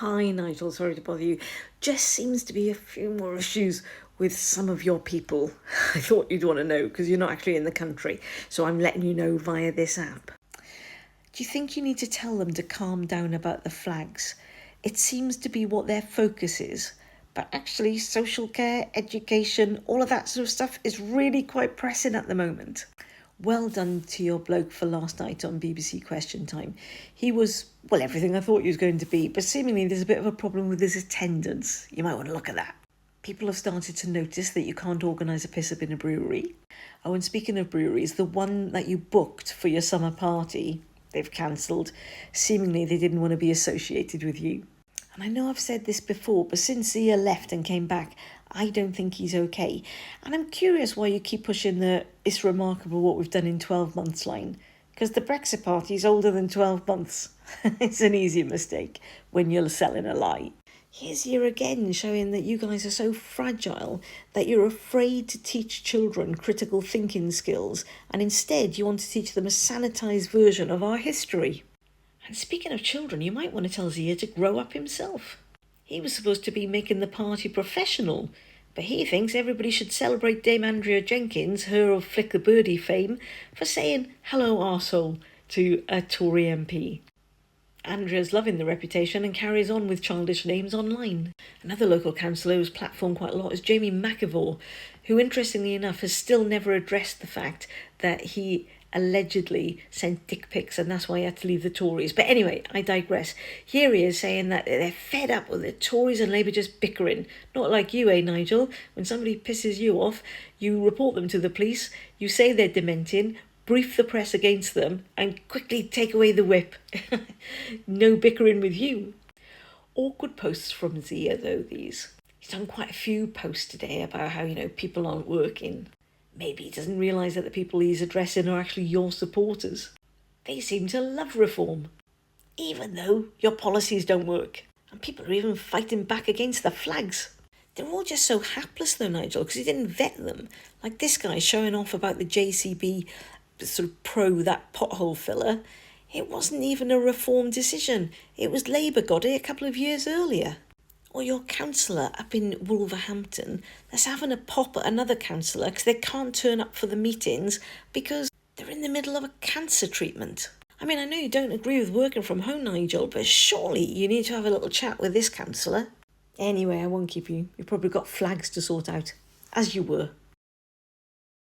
Hi, Nigel. Sorry to bother you. Just seems to be a few more issues with some of your people. I thought you'd want to know because you're not actually in the country, so I'm letting you know via this app. Do you think you need to tell them to calm down about the flags? It seems to be what their focus is, but actually social care, education, all of that sort of stuff is really quite pressing at the moment. Well done to your bloke for last night on BBC Question Time. He was, well, everything I thought he was going to be, but seemingly there's a bit of a problem with his attendance. You might want to look at that. People have started to notice that you can't organise a piss-up in a brewery. Oh, and speaking of breweries, the one that you booked for your summer party, they've cancelled. Seemingly they didn't want to be associated with you. And I know I've said this before, but since Zia left and came back, I don't think he's okay. And I'm curious why you keep pushing the "it's remarkable what we've done in 12 months" line. Because the Brexit Party is older than 12 months. It's an easy mistake when you're selling a lie. Here's you again showing that you guys are so fragile that you're afraid to teach children critical thinking skills, and instead you want to teach them a sanitised version of our history. And speaking of children, you might want to tell Zia to grow up himself. He was supposed to be making the party professional, but he thinks everybody should celebrate Dame Andrea Jenkins, her of Flick the Birdie fame, for saying "hello arsehole" to a Tory MP. Andrea's loving the reputation and carries on with childish names online. Another local councillor who's platformed quite a lot is Jamie McAvor, who interestingly enough has still never addressed the fact that he allegedly sent dick pics and that's why he had to leave the Tories. But anyway, I digress. Here he is saying that they're fed up with the Tories and Labour just bickering. Not like you, Nigel? When somebody pisses you off, you report them to the police, you say they're dementing, brief the press against them and quickly take away the whip. No bickering with you. Awkward posts from Zia though, these. He's done quite a few posts today about how, people aren't working. Maybe he doesn't realise that the people he's addressing are actually your supporters. They seem to love reform, even though your policies don't work. And people are even fighting back against the flags. They're all just so hapless though, Nigel, because he didn't vet them. Like this guy showing off about the JCB sort of that pothole filler. It wasn't even a reform decision. It was Labour got it a couple of years earlier. Or your councillor up in Wolverhampton that's having a pop at another councillor because they can't turn up for the meetings because they're in the middle of a cancer treatment. I mean, I know you don't agree with working from home, Nigel, but surely you need to have a little chat with this councillor. Anyway, I won't keep you. You've probably got flags to sort out, as you were.